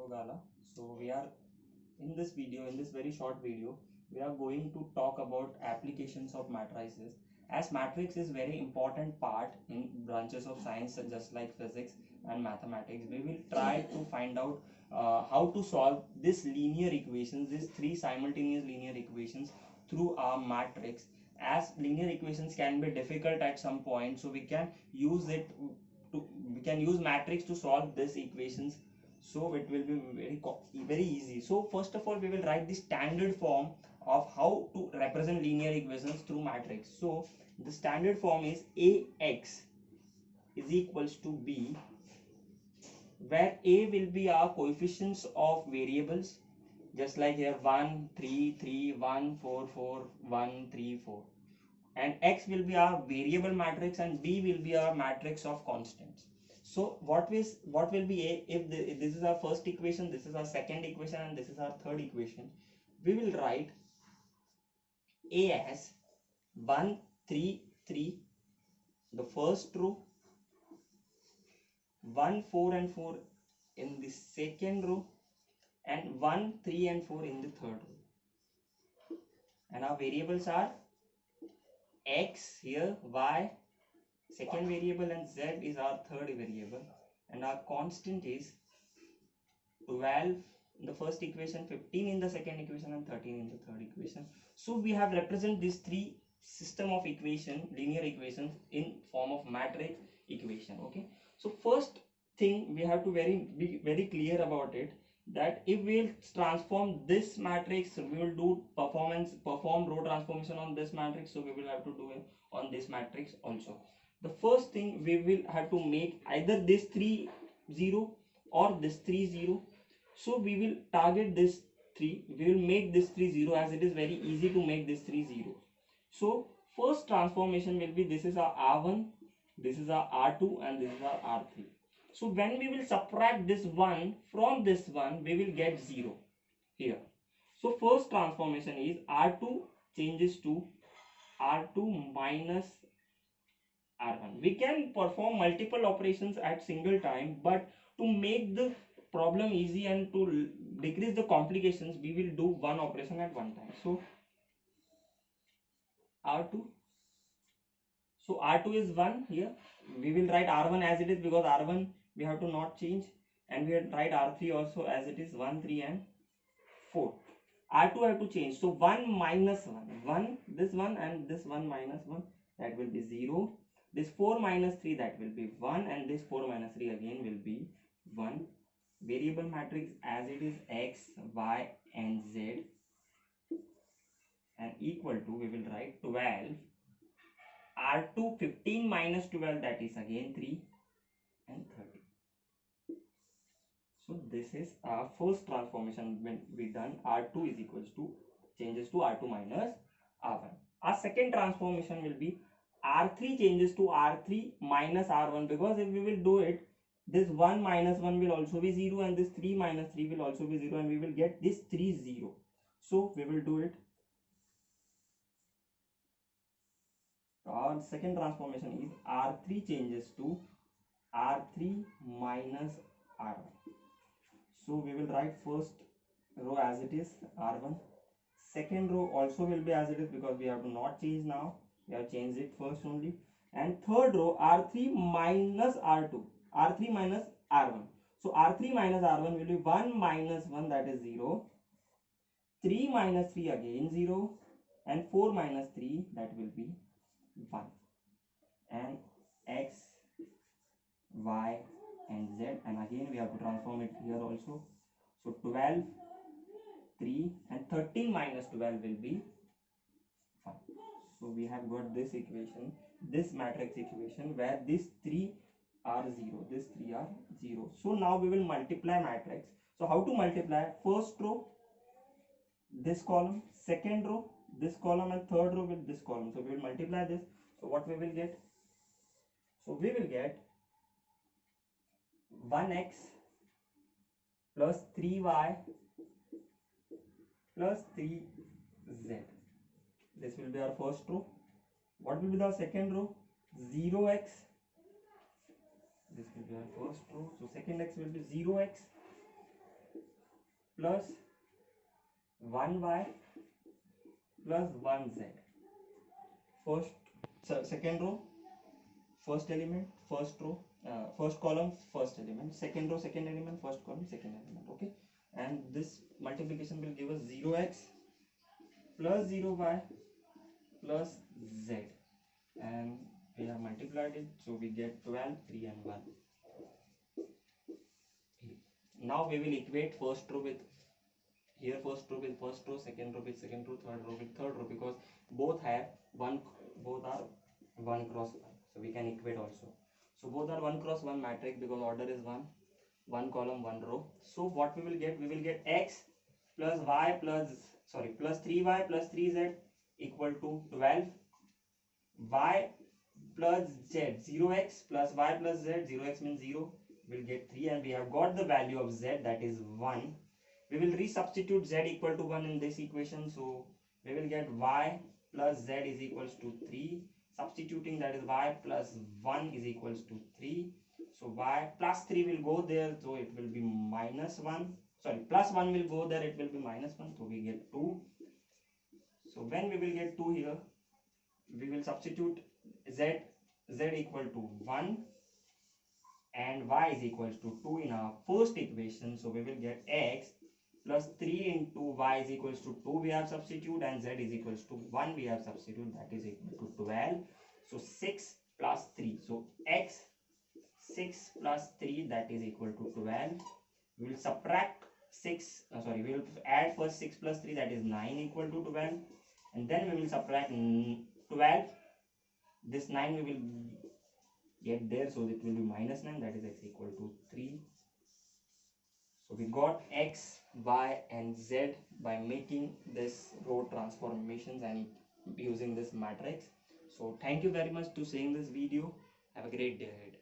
Gala. So we are in this video, in this very short video, we are going to talk about applications of matrices. As matrix is very important part in branches of science just like physics and mathematics, we will try to find out how to solve this linear equations, these three simultaneous linear equations through our matrix. As linear equations can be difficult at some point, so we can use matrix to solve these equations, so it will be very easy. So first of all, we will write the standard form of how to represent linear equations through matrix. So the standard form is ax is equals to b, where a will be our coefficients of variables, just like here 1 3 3 1 4 4 1 3 4, and x will be our variable matrix and b will be our matrix of constants. So what will be a, if this is our first equation, this is our second equation, and this is our third equation, we will write a as 1 3 3 the first row, 1 4 and 4 in the second row, and 1 3 and 4 in the third row. And our variables are x here, y second variable, and z is our third variable, and our constant is 12 in the first equation, 15 in the second equation, and 13 in the third equation. So we have represent these three system of equation, linear equations, in form of matrix equation. Okay, so first thing we have to be very clear about it, that if we will transform this matrix, we will do perform row transformation on this matrix, so we will have to do it on this matrix also. The first thing, we will have to make either this 3 0 or this 3 0. So we will target this 3, we will make this 3 0, as it is very easy to make this 3 0. So first transformation will be, this is our R1, this is our R2, and this is our R3. So when we will subtract this 1 from this 1, we will get 0 here. So first transformation is R2 changes to R2 minus R1. We can perform multiple operations at single time, but to make the problem easy and to decrease the complications, we will do one operation at one time. So R2, so R2 is 1 here. We will write R1 as it is, because R1 we have to not change, and we will write R3 also as it is, 1 3 and 4. R2 I have to change, so 1 minus 1, this 1 and this 1 minus 1, that will be 0. This 4 minus 3, that will be 1, and this 4 minus 3 again will be 1. Variable matrix as it is, x, y and z, and equal to, we will write 12. R2 15 minus 12, that is again 3 and 30. So this is our first transformation. When we done, R2 is equals to, changes to R2 minus R1. Our second transformation will be R3 changes to R3 minus R1, because if we will do it, this 1 minus 1 will also be 0, and this 3 minus 3 will also be 0, and we will get this 3 0. So we will do it. Our second transformation is R3 changes to R3 minus R1. So we will write first row as it is, R1. Second row also will be as it is, because we have to not change now, we have changed it first only. And third row, R3 minus R2, R3 minus R1. So R3 minus R1 will be 1 minus 1, that is 0. 3 minus 3 again 0, and 4 minus 3, that will be 1. And x, y and z, and again we have to transform it here also. So 12, 3 and 13 minus 12 will be 1. So we have got this equation, this matrix equation, where these 3 are 0, these 3 are 0. So now we will multiply matrix. So how to multiply? First row this column, second row this column, and third row with this column. So we will multiply this. So what we will get? So we will get 1x plus 3y plus 3z. This will be our first row. What will be the second row? 0x. This will be our first row. So second x will be 0x plus 1y plus 1z. Second row, first element, first row, first column, first element, second row, second element, first column, second element. Okay, and this multiplication will give us 0x plus 0y plus z, and we have multiplied it, so we get 12, 3 and 1. Now we will equate first row with here, first row with first row, second row with second row, third row with third row, because both are 1 cross 1, so we can equate also. So both are 1 cross 1 matrix because order is 1 column 1 row. So what we will get x plus y plus 3y plus 3z equal to 12, y plus z, 0x plus y plus z, 0x means 0, will get 3, and we have got the value of z, that is 1. We will resubstitute z equal to 1 in this equation, so we will get y plus z is equals to 3. Substituting, that is y plus 1 is equals to 3. So y plus 3 will go there, so it will be minus 1. Plus 1 will go there, it will be minus 1, so we get 2. So when we will get 2 here, we will substitute z equal to 1 and y is equals to 2 in our first equation. So we will get x plus 3 into y is equals to 2 we have substitute, and z is equals to 1 we have substitute, that is equal to 12. So 6 plus 3, so x 6 plus 3, that is equal to 12. We will subtract we will add first 6 plus 3, that is 9 equal to 12, and then we will subtract 12. This 9 we will get there, so it will be minus 9, that is x equal to 3. So we got x, y and z by making this row transformations and using this matrix. So thank you very much to seeing this video. Have a great day ahead.